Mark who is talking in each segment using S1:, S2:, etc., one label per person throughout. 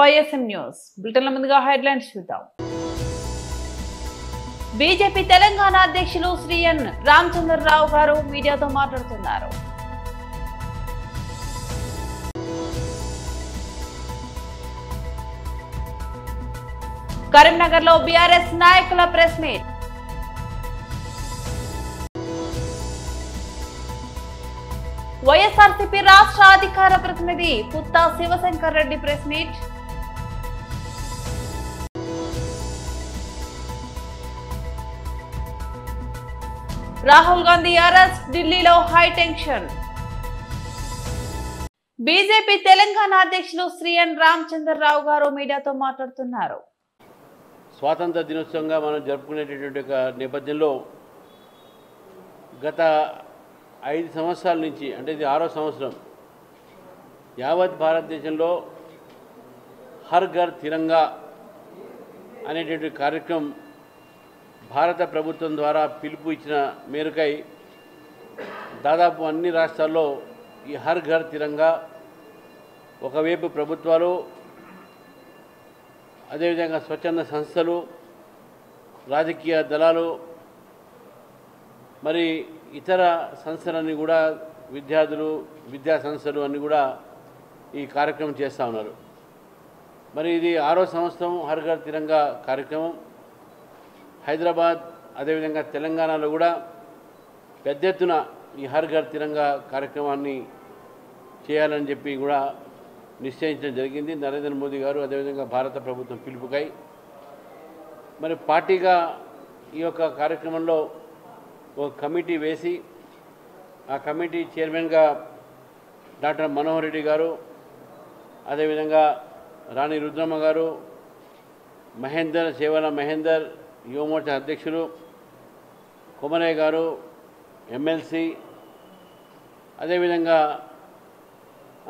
S1: YSM news బులెటిన్ల ముందుగా headlines చూద్దాం. BJP Telangana అధ్యక్షులు శ్రీ ఎన్ రామచంద్రరావు గారు మీడియాతో మాట్లాడుతున్నారు. కరీంనగర్లో బీఆర్ఎస్ నాయకుల ప్రెస్ మీట్. వైఎస్ఆర్సీపీ రాష్ట్ర అధికార ప్రతినిధి Putta Shivashankar Reddy press meet. Rahul Gandhi arrest, ఢిల్లీలో హై టెన్షన్. బీజేపీ తెలంగాణ అధ్యక్షులు శ్రీ ఎన్ రామచంద్రరావు గారు మీడియాతో మాట్లాడుతున్నారు.
S2: స్వాతంత్ర దినోత్సవంగా మనం జరుపుకునేటటువంటి ఒక నేపథ్యంలో గత 5 సంవత్సరాల నుంచి, అంటే ఇది 6వ సంవత్సరం, యావత్ భారతదేశంలో హర్ ఘర్ తిరంగా అనేటువంటి కార్యక్రమం భారత ప్రభుత్వం ద్వారా పిలుపు ఇచ్చిన మేరకై దాదాపు అన్ని రాష్ట్రాల్లో ఈ హర్ ఘర్ తిరంగా ఒకవైపు ప్రభుత్వాలు, అదేవిధంగా స్వచ్ఛంద సంస్థలు, రాజకీయ దళాలు, మరి ఇతర సంస్థలన్నీ కూడా, విద్యార్థులు, విద్యా సంస్థలు అన్నీ కూడా ఈ కార్యక్రమం చేస్తూ ఉన్నారు. మరి ఇది 6వ సంవత్సరం హర్ ఘర్ తిరంగా కార్యక్రమం. హైదరాబాద్ అదేవిధంగా తెలంగాణలో కూడా పెద్ద ఎత్తున ఈ హర్ ఘర్ తిరంగా కార్యక్రమాన్ని చేయాలని చెప్పి కూడా నిశ్చయించడం జరిగింది నరేంద్ర మోదీ గారు, అదేవిధంగా భారత ప్రభుత్వం పిలుపుకై. మరి పార్టీగా ఈ యొక్క కార్యక్రమంలో ఒక కమిటీ వేసి, ఆ కమిటీ చైర్మన్గా డాక్టర్ మనోహర్ రెడ్డి గారు, అదేవిధంగా రాణి రుద్రమ్మ గారు, మహేందర్ సేవల మహేందర్ యువమోర్చా అధ్యక్షులు, కొమరయ్య గారు ఎమ్మెల్సీ, అదేవిధంగా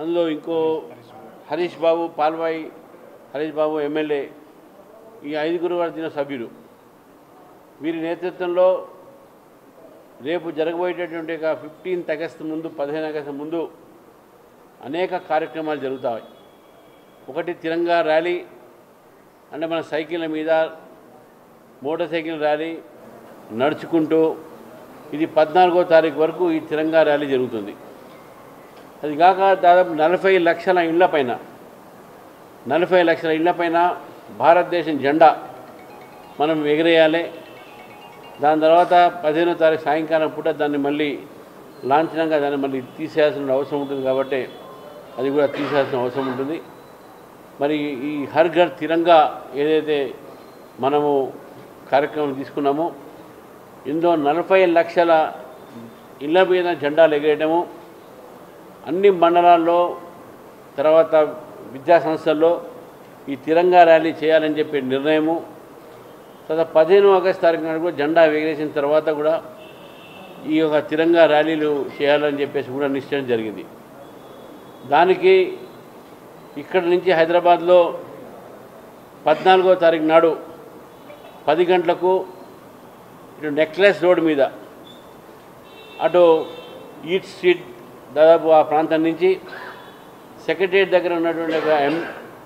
S2: అందులో ఇంకో హరీష్ బాబు, పాల్వాయి హరీష్ బాబు ఎమ్మెల్యే, ఈ 5గురు వర్దిన సభ్యులు, వీరి నేతృత్వంలో రేపు జరగబోయేటటువంటి 15th ఆగస్టు ముందు, 15 ఆగస్టు ముందు అనేక కార్యక్రమాలు జరుగుతాయి. ఒకటి తిరంగా ర్యాలీ, అంటే మన సైకిళ్ళ మీద, మోటార్ సైకిల్ ర్యాలీ, నడుచుకుంటూ, ఇది 14వ తారీఖు వరకు ఈ తిరంగా ర్యాలీ జరుగుతుంది. అది కాక దాదాపు 40 లక్షల ఇళ్లపైన, 40 లక్షల ఇళ్లపైన భారతదేశం జెండా మనం ఎగరేయాలి. దాని తర్వాత 15వ తారీఖు సాయంకాలం పూట దాన్ని మళ్ళీ లాంఛనంగా దాన్ని మళ్ళీ తీసేయాల్సిన అవసరం ఉంటుంది. కాబట్టి అది కూడా తీసేయాల్సిన అవసరం ఉంటుంది. మరి ఈ హర్ ఘర్ తిరంగా ఏదైతే మనము కార్యక్రమం తీసుకున్నామో, ఇందులో 40 లక్షల ఇళ్ల మీద జెండాలు ఎగరేయడము, అన్ని మండలాల్లో, తర్వాత విద్యా సంస్థల్లో ఈ తిరంగా ర్యాలీ చేయాలని చెప్పి నిర్ణయము. తర్వాత 15వ ఆగస్టు తారీఖు నాడు కూడా జెండా ఎగరేసిన తర్వాత కూడా ఈ యొక్క తిరంగా ర్యాలీలు చేయాలని చెప్పేసి కూడా నిశ్చయం జరిగింది. దానికి ఇక్కడి నుంచి హైదరాబాద్లో 14వ తారీఖు నాడు 10 గంటలకు ఇటు నెక్లెస్ రోడ్ మీద, అటు ఈట్ స్ట్రీట్ దాదాపు ఆ ప్రాంతం నుంచి సెక్రటరియట్ దగ్గర ఉన్నటువంటి ఒక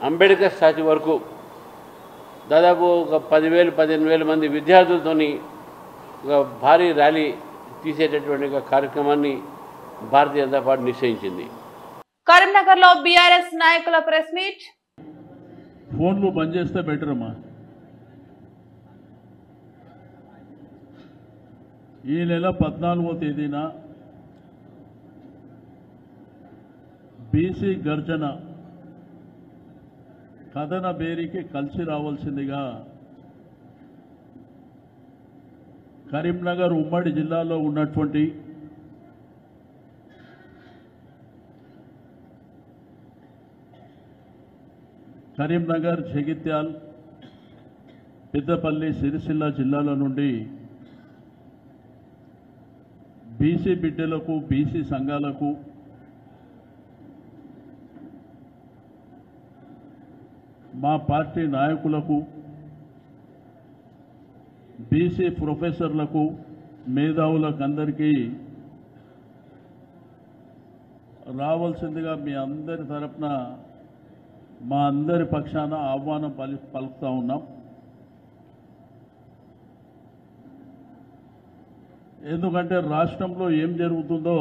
S2: అంబేద్కర్ స్టాచ్యూ వరకు దాదాపు ఒక 10,000-15,000 మంది విద్యార్థులతోని ఒక భారీ ర్యాలీ తీసేటటువంటి కార్యక్రమాన్ని భారతీయ జనతా పార్టీ నిశ్చయించింది.
S1: కరీంనగర్లో బీఆర్ఎస్ నాయకుల ప్రెస్ మీట్.
S3: ఫోన్లు బంద్ చేస్తే బెటర్ అమ్మా. ఈ నెల 14వ తేదీన బీసీ గర్జన కథన బేరికి కలిసి రావాల్సిందిగా కరీంనగర్ ఉమ్మడి జిల్లాలో ఉన్నటువంటి కరీంనగర్, జగిత్యాల్, పెద్దపల్లి, సిరిసిల్ల జిల్లాల నుండి బీసీ బిడ్డలకు, బీసీ సంఘాలకు మా పార్టీ నాయకులకు, బీసీ ప్రొఫెసర్లకు, మేధావులకు అందరికీ రావాల్సిందిగా మీ అందరి తరపున మా అందరి పక్షాన ఆహ్వానం పలుకుతా ఉన్నాం. ఎందుకంటే రాష్ట్రంలో ఏం జరుగుతుందో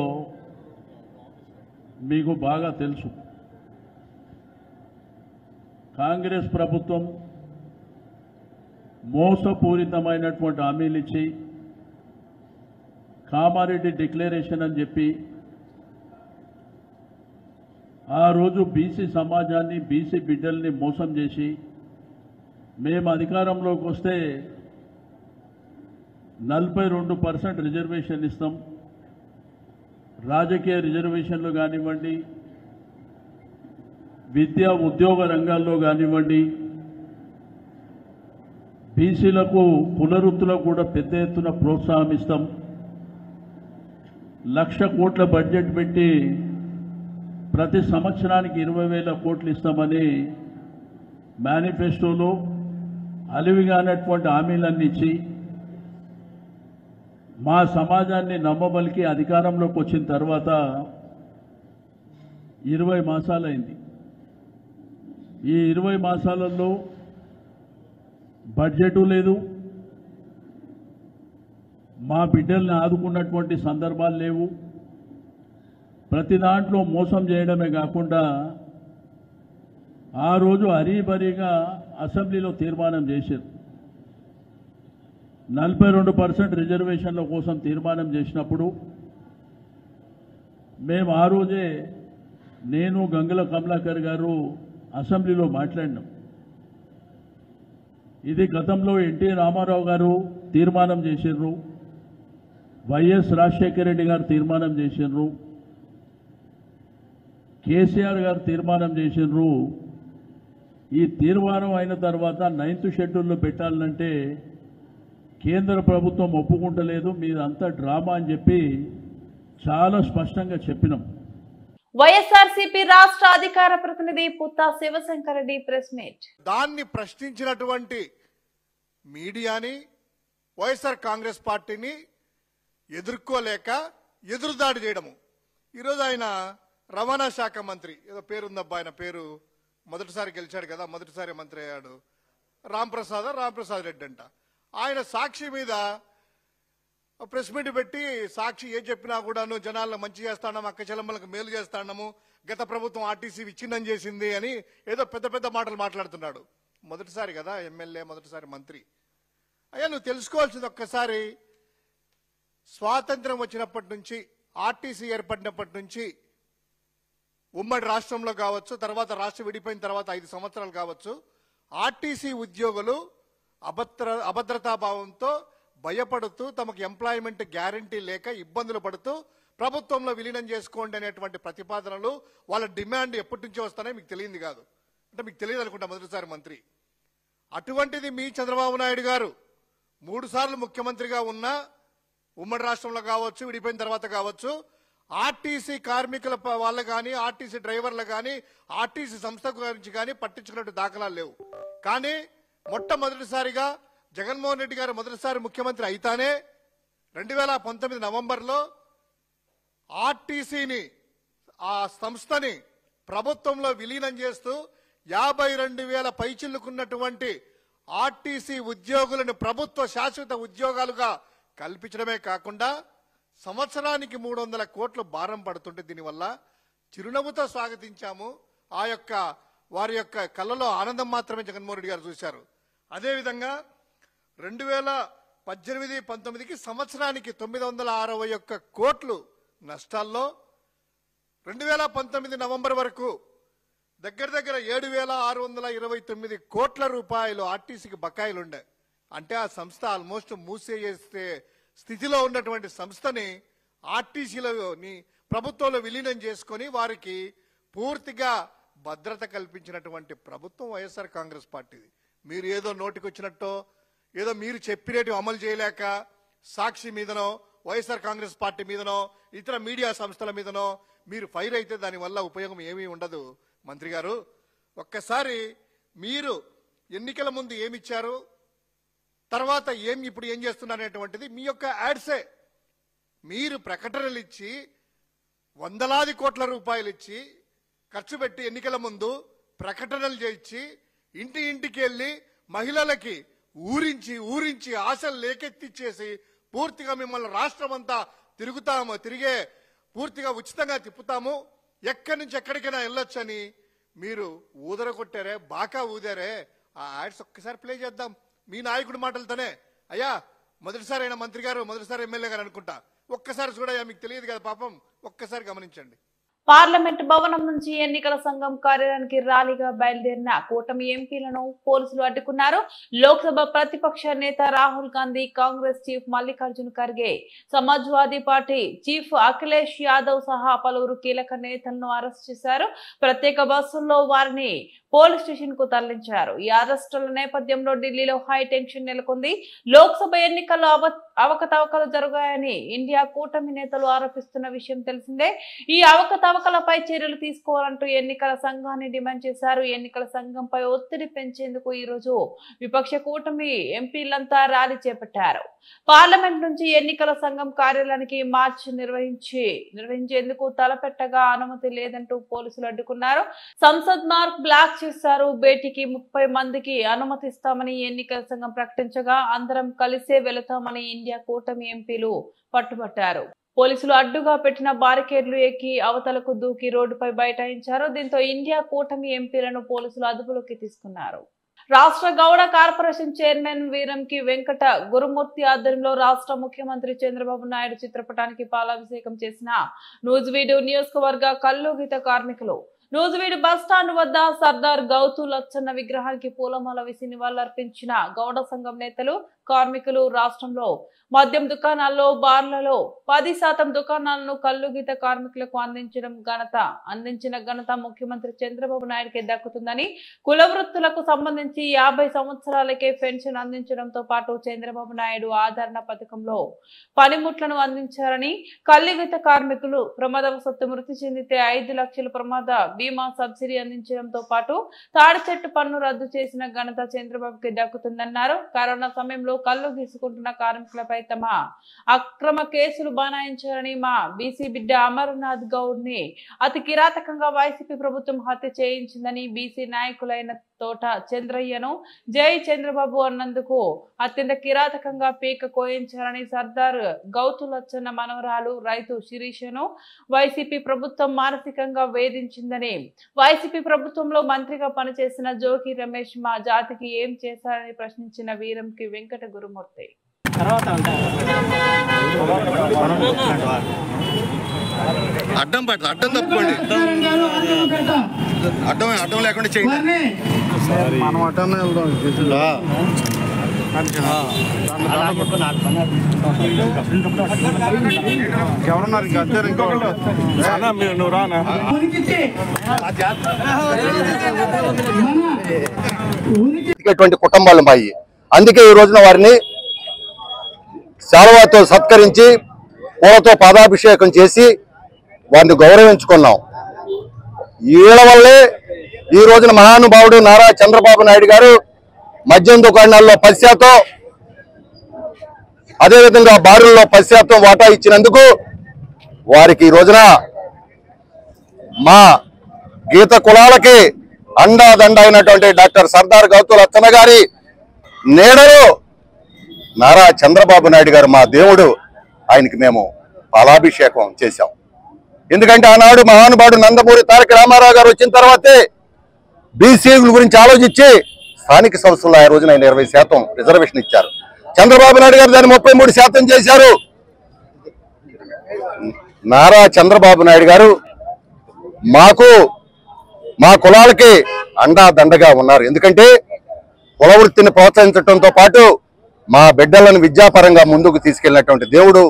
S3: మీకు బాగా తెలుసు. కాంగ్రెస్ ప్రభుత్వం మోసపూరితమైనటువంటి హామీలు ఇచ్చి కామారెడ్డి డిక్లరేషన్ అని చెప్పి ఆ రోజు బీసీ సమాజాన్ని బీసీ బిడ్డల్ని మోసం చేసి మేము అధికారంలోకి వస్తే 42% రిజర్వేషన్ ఇస్తాం, రాజకీయ రిజర్వేషన్లు కానివ్వండి, విద్యా ఉద్యోగ రంగాల్లో కానివ్వండి, బీసీలకు పునరుద్ధరణకు కూడా పెద్ద ఎత్తున ప్రోత్సాహం ఇస్తాం, 1,00,000 కోట్ల బడ్జెట్ పెట్టి ప్రతి సంవత్సరానికి 20,000 కోట్లు ఇస్తామని మేనిఫెస్టోలో అలివిగానటువంటి హామీలన్నీ ఇచ్చి మా సమాజాన్ని నమ్మబలికి అధికారంలోకి వచ్చిన తర్వాత 20 మాసాలైంది. ఈ 20 మాసాలలో బడ్జెటు లేదు, మా బిడ్డల్ని ఆదుకున్నటువంటి సందర్భాలు లేవు. ప్రతి దాంట్లో మోసం చేయడమే కాకుండా ఆ రోజు హరీబరీగా అసెంబ్లీలో తీర్మానం చేశారు. 42% రిజర్వేషన్ల కోసం తీర్మానం చేసినప్పుడు మేము ఆ రోజే నేను గంగుల కమలాకర్ గారు అసెంబ్లీలో మాట్లాడినాం. ఇది గతంలో ఎన్టీ రామారావు గారు తీర్మానం చేసిర్రు, వైఎస్ రాజశేఖర రెడ్డి గారు తీర్మానం చేసిర్రు, కేసీఆర్ గారు తీర్మానం చేసిర్రు. ఈ తీర్మానం అయిన తర్వాత 9th షెడ్యూల్లో పెట్టాలంటే కేంద్ర ప్రభుత్వం ఒప్పుకుంటలేదు, మీదంతా డ్రామా అని చెప్పి చాలా స్పష్టంగా చెప్పినాం.
S1: వైఎస్ఆర్సీపీ రాష్ట్ర అధికార ప్రతినిధి పుత్తా శివశంకర్ రెడ్డి ప్రెస్ మీట్.
S4: దాన్ని ప్రశ్నించినటువంటి మీడియాని, వైఎస్ఆర్ కాంగ్రెస్ పార్టీని ఎదుర్కోలేక ఎదురుదాడి చేయడము. ఈరోజు ఆయన రవాణా శాఖ మంత్రి, ఏదో పేరుందబ్బా, ఆయన పేరు మొదటిసారి గెలిచాడు కదా, మొదటిసారి మంత్రి అయ్యాడు, రాంప్రసాద్ రెడ్డి అంట. ఆయన సాక్షి మీద ప్రెస్ మీట్ పెట్టి సాక్షి ఏ చెప్పినా కూడాను జనాలను మంచి చేస్తాము, అక్క చెల్లెమ్మలకు మేలు చేస్తాము, గత ప్రభుత్వం ఆర్టీసీ విచ్ఛిన్నం చేసింది అని ఏదో పెద్ద పెద్ద మాటలు మాట్లాడుతున్నాడు. మొదటిసారి కదా ఎమ్మెల్యే, మొదటిసారి మంత్రి. అయ్యా నువ్వు తెలుసుకోవాల్సింది ఒక్కసారి, స్వాతంత్రం వచ్చినప్పటి నుంచి, ఆర్టీసీ ఏర్పడినప్పటి నుంచి ఉమ్మడి రాష్ట్రంలో కావచ్చు, తర్వాత రాష్ట్రం విడిపోయిన తర్వాత 5 సంవత్సరాలు కావచ్చు, ఆర్టీసీ ఉద్యోగులు అభద్రతాభావంతో భయపడుతూ, తమకు ఎంప్లాయ్మెంట్ గ్యారంటీ లేక ఇబ్బందులు పడుతూ ప్రభుత్వంలో విలీనం చేసుకోండి అనేటువంటి ప్రతిపాదనలు, వాళ్ళ డిమాండ్ ఎప్పటి నుంచో వస్తాయో మీకు తెలియంది కాదు, అంటే మీకు తెలియదు అనుకుంటా మొదటిసారి మంత్రి. అటువంటిది మీ చంద్రబాబు నాయుడు గారు 3 సార్లు ముఖ్యమంత్రిగా ఉన్న ఉమ్మడి రాష్ట్రంలో కావచ్చు, విడిపోయిన తర్వాత కావచ్చు, ఆర్టీసీ కార్మికుల వాళ్ళు కానీ, ఆర్టీసీ డ్రైవర్లు కానీ, ఆర్టీసీ సంస్థ గురించి కానీ పట్టించుకున్నట్టు దాఖలాలు లేవు. కానీ మొట్టమొదటిసారిగా జగన్మోహన్ రెడ్డి గారు మొదటిసారి ముఖ్యమంత్రి అయితానే 2019 నవంబర్లో ఆర్టీసీని, ఆ సంస్థని ప్రభుత్వంలో విలీనం చేస్తూ 52,000 పైచిల్లుకున్నటువంటి ఆర్టీసీ ఉద్యోగులను ప్రభుత్వ శాశ్వత ఉద్యోగాలుగా కల్పించడమే కాకుండా సంవత్సరానికి 300 కోట్లు భారం పడుతుంటే దీనివల్ల చిరునవ్వుతో స్వాగతించాము. ఆ యొక్క వారి యొక్క కళ్ళలో ఆనందం మాత్రమే జగన్మోహన్ రెడ్డి గారు చూశారు. అదేవిధంగా 2018-19కి సంవత్సరానికి 961 కోట్లు నష్టాల్లో 2019 నవంబర్ వరకు దగ్గర 7,629 కోట్ల రూపాయలు ఆర్టీసీకి బకాయిలు ఉండే. అంటే ఆ సంస్థ ఆల్మోస్ట్ మూసేసే స్థితిలో ఉన్నటువంటి సంస్థని ఆర్టీసీలోని ప్రభుత్వంలో విలీనం చేసుకొని వారికి పూర్తిగా భద్రత కల్పించినటువంటి ప్రభుత్వం వైఎస్ఆర్ కాంగ్రెస్ పార్టీది. మీరు ఏదో నోటికొచ్చినట్టో, ఏదో మీరు చెప్పినట్టు అమలు చేయలేక సాక్షి మీదనో, వైఎస్ఆర్ కాంగ్రెస్ పార్టీ మీదనో, ఇతర మీడియా సంస్థల మీదనో మీరు ఫైర్ అయితే దానివల్ల ఉపయోగం ఏమీ ఉండదు. మంత్రి గారు, ఒక్కసారి మీరు ఎన్నికల ముందు ఏమిచ్చారు, తర్వాత ఇప్పుడు ఏం చేస్తున్నారనేటువంటిది మీ యొక్క యాడ్సే. మీరు ప్రకటనలు ఇచ్చి 100,000 కోట్ల రూపాయలు ఇచ్చి ఖర్చు పెట్టి ఎన్నికల ముందు ప్రకటనలు చేయించి ఇంటి ఇంటికి వెళ్ళి మహిళలకి ఊరించి ఆశలు లేకెత్తిచ్చేసి పూర్తిగా మిమ్మల్ని రాష్ట్రం అంతా తిరిగే పూర్తిగా ఉచితంగా తిప్పుతాము, ఎక్కడి నుంచి ఎక్కడికైనా వెళ్ళొచ్చని మీరు ఊదర కొట్టారే, బాకా ఊదారే. ఆ యాడ్స్ ఒక్కసారి ప్లే చేద్దాం మీ నాయకుడి మాటలతోనే. అయ్యా మొదటిసారి అయినా మంత్రి గారు, మొదటిసారి ఎమ్మెల్యే గారు అనుకుంటా, ఒక్కసారి చూడయ్యా, మీకు తెలియదు కదా పాపం, ఒక్కసారి గమనించండి.
S1: పార్లమెంట్ భవనం నుంచి ఎన్నికల సంఘం కార్యాలయానికి ర్యాలీగా బయలుదేరిన కూటమి ఎంపీలను పోలీసులు అడ్డుకున్నారు. లోక్సభ ప్రతిపక్ష నేత Rahul Gandhi, Congress chief Mallikarjun Kharge, Samajwadi party chief Akhilesh Yadav సహా పలువురు కీలక నేతలను అరెస్ట్ చేశారు. ప్రత్యేక బస్సుల్లో వారిని పోలీస్ స్టేషన్ కు తరలించారు. ఈ అరెస్టుల నేపథ్యంలో ఢిల్లీలో హై టెన్షన్ నెలకొంది. లోక్సభ ఎన్నికల్లో అవకతవకలు జరిగాయని ఇండియా కూటమి నేతలు ఆరోపిస్తున్న విషయం తెలిసిందే. ఈ అవకతవకలపై చర్యలు తీసుకోవాలంటూ ఎన్నికల సంఘాన్ని డిమాండ్ చేశారు. ఎన్నికల సంఘంపై ఒత్తిడి పెంచేందుకు ఈ రోజు విపక్ష కూటమి ఎంపీలంతా ర్యాలీ చేపట్టారు. పార్లమెంట్ నుంచి ఎన్నికల సంఘం కార్యాలయానికి మార్చ్ నిర్వహించేందుకు తలపెట్టగా అనుమతి లేదంటూ పోలీసులు అడ్డుకున్నారు. సంసద్ మార్క్ బ్లాక్ చేశారు. భేటీకి 30 మందికి అనుమతిస్తామని ఎన్నికల సంఘం ప్రకటించగా అందరం కలిసే వెళతామని ఇండియా కూటమి ఎంపీలు పట్టుబట్టారు. పోలీసులు అడ్డుగా పెట్టిన బారికేడ్లు ఎక్కి అవతలకు దూకి రోడ్డుపై బైఠాయించారు. దీంతో ఇండియా కూటమి ఎంపీలను పోలీసులు అదుపులోకి తీసుకున్నారు. రాష్ట్ర గౌడ కార్పొరేషన్ చైర్మన్ వీరంకి వెంకట గురుమూర్తి ఆధ్వర్యంలో రాష్ట్ర ముఖ్యమంత్రి చంద్రబాబు నాయుడు చిత్రపటానికి పాలాభిషేకం చేసిన నూజివీడు నియోజకవర్గ కల్లుగీత కార్మికులు నూజివీడు బస్టాండ్ వద్ద సర్దార్ గౌతు లచ్చన్న విగ్రహానికి పూలమాల వేసి నివాళులర్పించిన గౌడ సంఘం నేతలు, కార్మికులు రాష్ట్రంలో మద్యం దుకాణాల్లో, బార్లలో 10% దుకాణాలను కల్లుగీత కార్మికులకు అందించిన ఘనత ముఖ్యమంత్రి చంద్రబాబు నాయుడుకే దక్కుతుందని, కుల వృత్తులకు సంబంధించి 50 సంవత్సరాలకే పెన్షన్ అందించడంతో పాటు చంద్రబాబు నాయుడు ఆదరణ పథకంలో పనిముట్లను అందించారని, కల్లుగీత కార్మికులు ప్రమాదవశాత్తు మృతి చెందితే 5 లక్షల ప్రమాద బీమా సబ్సిడీ అందించడంతో పాటు తాడి చెట్టు పన్ను రద్దు చేసిన ఘనత చంద్రబాబుకి దక్కుతుందన్నారు. కరోనా సమయంలో కళ్ళు గీసుకుంటున్న కార్మికులపై తమ అక్రమ కేసులు బనాయించారని, మా బీసీ బిడ్డ అమర్నాథ్ గౌడ్ ని అతి కిరాతకంగా వైసీపీ ప్రభుత్వం హత్య చేయించిందని, బీసీ నాయకులైన తోట చంద్రయ్యను జై చంద్రబాబు అన్నందుకు అత్యంత కిరాతకంగా పీక కోయించారని, సర్దార్ గౌతు లచ్చన్న మనవరాలు రైతు శిరీషను వైసీపీ ప్రభుత్వం మానసికంగా వేధించిందని, వైసీపీ ప్రభుత్వంలో మంత్రిగా పనిచేసిన జోగి రమేష్ మా జాతికి ఏం చేశారని ప్రశ్నించిన వీరంకి వెంకట గురుమూర్తి.
S5: అడ్డం తప్పుకోండి, అడ్డం లేకుండా చేయండి. మనం అడ్డం ఎవరున్నారు ఇంకా అంతే ఇంకొకళ్ళు నువ్వు రానా కుటుంబాలు మాయి. అందుకే ఈ రోజున వారిని శాలువాతో సత్కరించి పూలతో పాదాభిషేకం చేసి వారిని గౌరవించుకున్నాం. వీళ్ళ వల్లే ఈ రోజున మహానుభావుడు నారా చంద్రబాబు నాయుడు గారు మద్యం దుకాణాల్లో 10%, అదేవిధంగా బారుల్లో 10% వాటా ఇచ్చినందుకు వారికి ఈ రోజున మా గీత కులాలకి అండాదండ అయినటువంటి డాక్టర్ సర్దార్ గౌతు లచ్చన్న గారి నీడలో నారా చంద్రబాబు నాయుడు గారు మా దేవుడు, ఆయనకి మేము పాలాభిషేకం చేశాం. ఎందుకంటే ఆనాడు మహానుభావుడు నందమూరి తారక రామారావు గారు వచ్చిన తర్వాతే బీసీల గురించి ఆలోచించి స్థానిక సంస్థల్లో ఆ రోజున 20% రిజర్వేషన్ ఇచ్చారు. చంద్రబాబు నాయుడు గారు దాన్ని 33% చేశారు. నారా చంద్రబాబు నాయుడు గారు మాకు మా కులాలకి అండాదండగా ఉన్నారు. ఎందుకంటే కుల వృత్తిని ప్రోత్సహించడంతో పాటు మా బిడ్డలను విద్యాపరంగా ముందుకు తీసుకెళ్లినటువంటి దేవుడు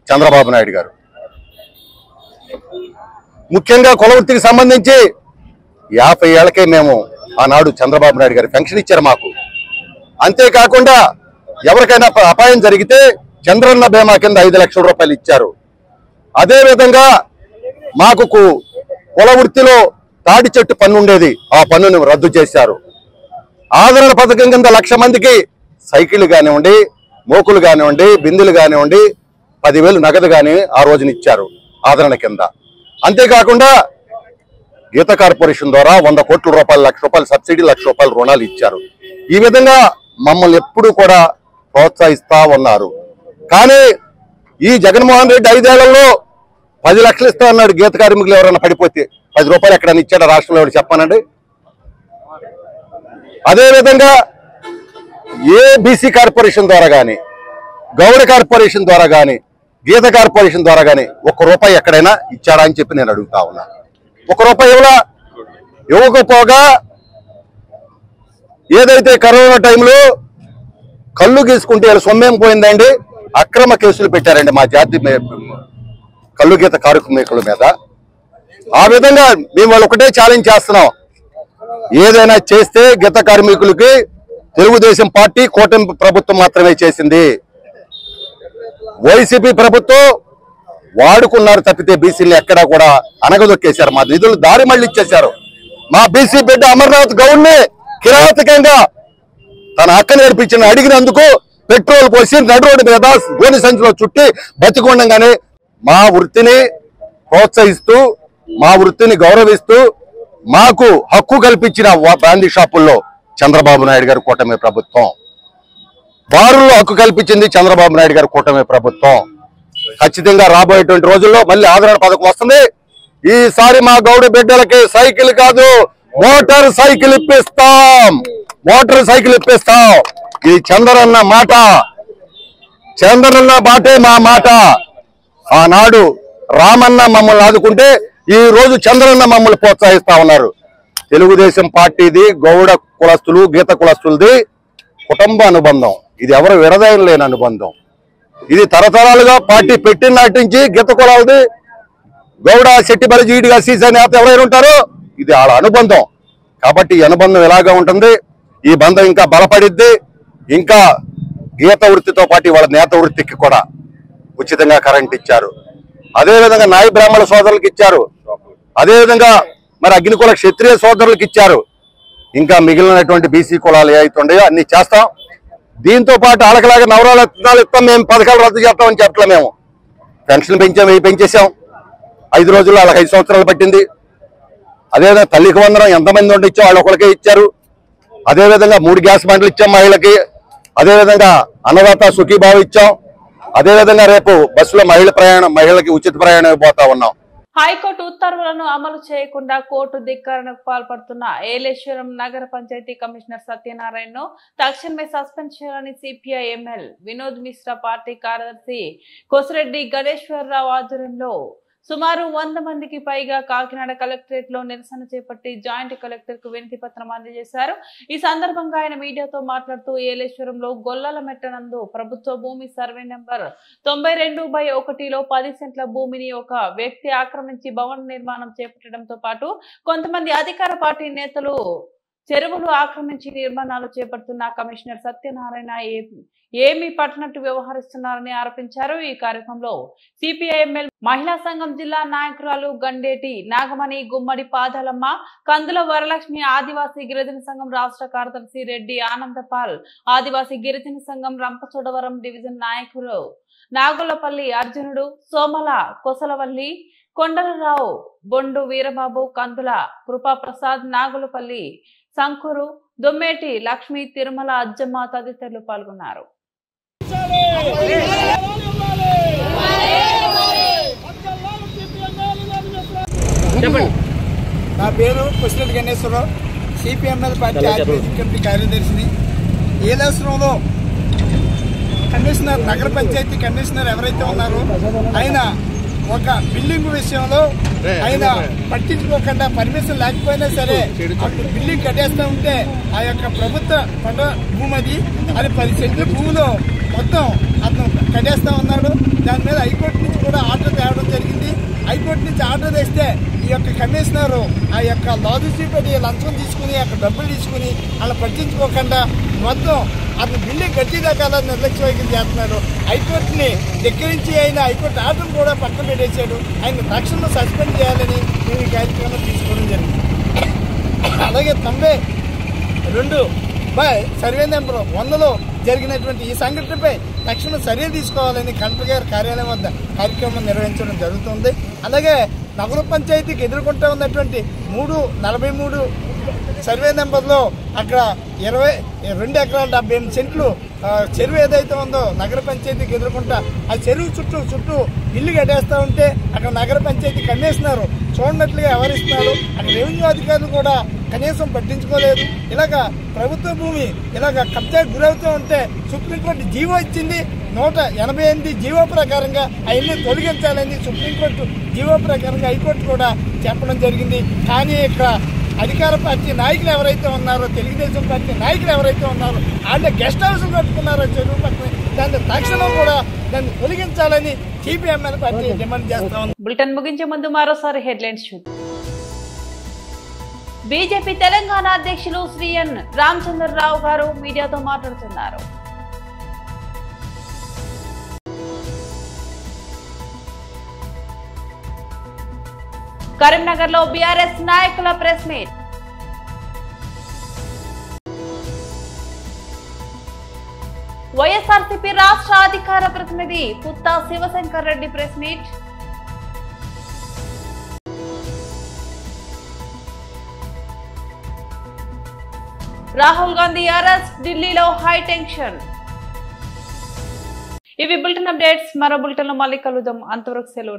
S5: చంద్రబాబు నాయుడు గారు. ముఖ్యంగా కుల వృత్తికి సంబంధించి 50 ఏళ్లకే మేము ఆనాడు చంద్రబాబు నాయుడు గారు పెన్షన్ ఇచ్చారు మాకు. అంతేకాకుండా ఎవరికైనా అపాయం జరిగితే చంద్రన్న బీమా కింద 5 లక్షల రూపాయలు ఇచ్చారు. అదేవిధంగా మాకు కుల వృత్తిలో తాడి చెట్టు పన్ను ఉండేది, ఆ పన్నును రద్దు చేశారు. ఆదరణ పథకం కింద 1,00,000 మందికి సైకిళ్ళు కానివ్వండి, మోకులు కానివ్వండి, బిందులు కానివ్వండి, 10,000 నగదు కానీ ఆ రోజున ఇచ్చారు ఆదరణ కింద. అంతేకాకుండా గీత కార్పొరేషన్ ద్వారా 100 కోట్ల రూపాయలు, 1 లక్ష రూపాయలు సబ్సిడీ, 1 లక్ష రూపాయలు రుణాలు ఇచ్చారు. ఈ విధంగా మమ్మల్ని ఎప్పుడు కూడా ప్రోత్సహిస్తా ఉన్నారు. కానీ ఈ జగన్మోహన్ రెడ్డి 5 ఏళ్లలో 10 లక్షలు ఇస్తా అన్నాడు. గీత కార్మికులు ఎవరైనా పడిపోతే 10 రూపాయలు ఎక్కడైనా ఇచ్చాడు రాష్ట్రంలో ఎవరు చెప్పానండి? అదేవిధంగా ఏ బీసీ కార్పొరేషన్ ద్వారా కానీ, గౌడ కార్పొరేషన్ ద్వారా కానీ, గీత కార్పొరేషన్ ద్వారా కానీ 1 రూపాయి ఎక్కడైనా ఇచ్చాడా అని చెప్పి నేను అడుగుతా ఉన్నా. 1 రూపాయి ఇవ్వకపోగా ఏదైతే కరోనా టైంలో కళ్ళు గీసుకుంటే సొమ్మేం పోయిందండి, అక్రమ కేసులు పెట్టారండి మా జాతి కళ్ళు గీత కార్మికుల మీద. ఆ విధంగా మేము వాళ్ళు ఒకటే ఛాలెంజ్ చేస్తున్నాం, ఏదైనా చేస్తే గీత కార్మికులకి తెలుగుదేశం పార్టీ కూటమి ప్రభుత్వం మాత్రమే చేసింది. వైసీపీ ప్రభుత్వం వాడుకున్నారు తప్పితే బీసీలు ఎక్కడా కూడా అనగదొక్కేశారు. మా నిధులు దారి మళ్ళీ ఇచ్చేశారు. మా బీసీ బిడ్డ అమర్నాథ్ గౌడ్ని కిరాతకంగా తన హక్కు నేర్పించిన అడిగినందుకు పెట్రోల్ పోసి నడు రోడ్డు మీద గోని సంచిలో చుట్టి బతికొండగానే మా వృత్తిని ప్రోత్సహిస్తూ, మా వృత్తిని గౌరవిస్తూ మాకు హక్కు కల్పించిన బ్రాందీ షాపుల్లో చంద్రబాబు నాయుడు గారి కూటమి ప్రభుత్వం, బారుల్లో హక్కు కల్పించింది చంద్రబాబు నాయుడు గారి కూటమి ప్రభుత్వం. ఖచ్చితంగా రాబోయేటువంటి రోజుల్లో మళ్ళీ ఆదరణ పథకం వస్తుంది. ఈసారి మా గౌడ బిడ్డలకి సైకిల్ కాదు, మోటార్ సైకిల్ ఇప్పిస్తాం, మోటార్ సైకిల్ ఇప్పిస్తాం. ఈ చంద్రన్న మాట, చంద్రన్న మాటే మా మాట. ఆనాడు రామన్న మమ్మల్ని ఆదుకుంటే ఈ రోజు చంద్రన్న మమ్మల్ని ప్రోత్సహిస్తా ఉన్నారు. తెలుగుదేశం పార్టీది గౌడ కులస్తులు, గీత కులస్తులది కుటుంబ అనుబంధం. ఇది ఎవరు విడదీయం లేని అనుబంధం. ఇది తరతరాలుగా పార్టీ పెట్టిన నాటి నుంచి గీత కులాలది, గౌడ శెట్టి బలి జీడిగా సీసీ నేత ఎవరైనా ఉంటారో ఇది వాళ్ళ అనుబంధం. కాబట్టి ఈ అనుబంధం ఎలాగా ఉంటుంది, ఈ బంధం ఇంకా బలపడిద్ది. ఇంకా గీత వృత్తితో పాటు వాళ్ళ నేత వృత్తికి కూడా ఉచితంగా కరెంట్ ఇచ్చారు. అదేవిధంగా నాయ బ్రాహ్మణ సోదరులకు ఇచ్చారు. అదేవిధంగా మరి అగ్నికుల క్షత్రియ సోదరులకు ఇచ్చారు. ఇంకా మిగిలినటువంటి బీసీ కులాలు ఏవైతుండయో అన్ని చేస్తాం. దీంతో పాటు ఆలకలాగా నవరాలు ఇస్తాం, మేము పథకాలు రద్దు చేస్తామని చెప్పలే. మేము పెన్షన్ పెంచేసాం 5 రోజుల్లో, వాళ్ళకి 5 సంవత్సరాలు పట్టింది. అదేవిధంగా తల్లికి వందనం ఎంతమంది ఉండి ఇచ్చాం వాళ్ళు ఒకరికే ఇచ్చారు. అదేవిధంగా 3 గ్యాస్ బండ్లు ఇచ్చాం మహిళకి. అదేవిధంగా అన్నదాత సుఖీభావ ఇచ్చాం. అదేవిధంగా రేపు బస్సులో మహిళలకి ఉచిత ప్రయాణం ఇవ్వబోతా ఉన్నాం.
S1: హైకోర్టు ఉత్తర్వులను అమలు చేయకుండా కోర్టు ధిక్కరణకు పాల్పడుతున్న ఏలేశ్వరం నగర పంచాయతీ కమిషనర్ సత్యనారాయణను తక్షణమే సస్పెండ్ చేయాలని CPI MLA Vinod Mishra party కార్యదర్శి కొసిరెడ్డి గణేశ్వరరావు ఆధ్వర్యంలో సుమారు 100 మందికి పైగా కాకినాడ కలెక్టరేట్ లో నిరసన చేపట్టి జాయింట్ కలెక్టర్ కు వినతి పత్రం అందజేశారు. ఈ సందర్భంగా ఆయన మీడియాతో మాట్లాడుతూ ఏలేశ్వరంలో గొల్లల మెట్టనందు ప్రభుత్వ భూమి సర్వే నెంబర్ 92/1లో 10 సెంట్ల భూమిని ఒక వ్యక్తి ఆక్రమించి భవన నిర్మాణం చేపట్టడంతో పాటు కొంతమంది అధికార పార్టీ నేతలు చెరువులు ఆక్రమించి నిర్మాణాలు చేపడుతున్న కమిషనర్ సత్యనారాయణ ఏమీ పట్టనట్టు వ్యవహరిస్తున్నారని ఆరోపించారు. ఈ కార్యక్రమంలో సిపిఐ ఎమ్మెల్యే మహిళా సంఘం జిల్లా నాయకురాలు గండేటి నాగమణి, గుమ్మడి పాదాలమ్మ, కందుల వరలక్ష్మి, ఆదివాసీ గిరిజన సంఘం రాష్ట్ర కార్యదర్శి రెడ్డి ఆనందపాల్, ఆదివాసీ గిరిజన సంఘం రంపచోడవరం డివిజన్ నాయకులు నాగులపల్లి అర్జునుడు, సోమల కొసలవల్లి, కొండలరావు, బొండు వీరబాబు, కందుల కృపాప్రసాద్, నాగులపల్లి శంకురు, దొమ్మేటి లక్ష్మి, తిరుమల అజ్జమ్మ తదితరులు పాల్గొన్నారు.
S6: నా పేరు Kosireddy Ganeswararao, CPML party committee కార్యదర్శిని. ఏలేశ్వరంలో కమిషనర్, నగర పంచాయతీ కమిషనర్ ఎవరైతే ఉన్నారో ఆయన ఒక బిల్డింగ్ విషయంలో ఆయన పట్టించుకోకుండా పర్మిషన్ లేకపోయినా సరే అప్పుడు బిల్డింగ్ కట్టేస్తూ ఉంటే ఆ యొక్క ప్రభుత్వ పంట భూమి అది 10 సెంట్ల భూమిలో మొత్తం అతను కట్టేస్తా ఉన్నాడు. దాని మీద హైకోర్టు నుంచి కూడా ఆర్డర్ తేవడం జరిగింది. హైకోర్టు నుంచి ఆర్డర్ వేస్తే ఈ యొక్క కమిషనర్ ఆ యొక్క లాజిస్టిక్ పెట్టి లంచం తీసుకుని అక్కడ డబ్బులు తీసుకుని అలా పట్టించుకోకుండా మొత్తం అతను బిల్డింగ్ కట్టేదాకా నిర్లక్ష్య వైఖరి చేస్తున్నాడు. హైకోర్టుని ధిక్కరించి ఆయన హైకోర్టు ఆర్డర్ కూడా పక్కన పెట్టేశాడు. ఆయన తక్షణం సస్పెండ్ చేయాలని మేము ఈ కార్యక్రమం తీసుకోవడం జరిగింది. అలాగే 92 సర్వే నెంబర్ 100లో జరిగినటువంటి ఈ సంఘటనపై తక్షణ చర్యలు తీసుకోవాలని కలెక్టర్ గారి కార్యాలయం వద్ద కార్యక్రమం నిర్వహించడం జరుగుతుంది. అలాగే నగర పంచాయతీకి ఎదుర్కొంటూ ఉన్నటువంటి 43 సర్వే నెంబర్లో అక్కడ 22 ఎకరాల 78 సెంట్లు చెరువు ఏదైతే ఉందో నగర పంచాయతీకి ఎదుర్కొంటా ఆ చెరువు చుట్టూ ఇల్లు కట్టేస్తూ ఉంటే అక్కడ నగర పంచాయతీ కమిషనర్ చూడనట్లుగా వ్యవహరిస్తున్నారు. అక్కడ రెవెన్యూ అధికారులు కూడా కనీసం పట్టించుకోలేదు. ఇలాగ ప్రభుత్వ భూమి ఇలాగ కబ్జాకు గురవుతూ ఉంటే సుప్రీంకోర్టు జీవో ఇచ్చింది. 188 జీవో ప్రకారంగా అవన్నీ తొలగించాలని సుప్రీంకోర్టు జీవో ప్రకారంగా హైకోర్టు కూడా చెప్పడం జరిగింది. కానీ ఇక్కడ అధికార పార్టీ నాయకులు ఎవరైతే ఉన్నారో, తెలుగుదేశం పార్టీ నాయకులు ఎవరైతే ఉన్నారో వాళ్ళ గెస్ట్ హౌస్ కట్టుకున్నారో చెరువు పక్కన, దాన్ని తక్షణం కూడా దాన్ని తొలగించాలని సిపిఎంఎల్ పార్టీ డిమాండ్ చేస్తా ఉంది.
S1: బులెటిన్ ముగించే ముందు మరోసారి హెడ్లైన్స్ చూద్దాం. బీజేపీ తెలంగాణ అధ్యక్షులు శ్రీ ఎన్ రామచంద్రరావు గారు మీడియాతో మాట్లాడుతున్నారు. కరీంనగర్ లో బీఆర్ఎస్ నాయకుల ప్రెస్ మీట్. వైఎస్ఆర్సీపీ రాష్ట్ర అధికార ప్రతినిధి Putta Shivashankar Reddy press meet. Rahul Gandhi arrest, ఢిల్లీలో హై టెన్షన్. ఇవి బులెటిన్ అప్డేట్స్. మరో బులెటిన్ లో మళ్ళీ కలుద్దాం. అంతవరకు సెలవు.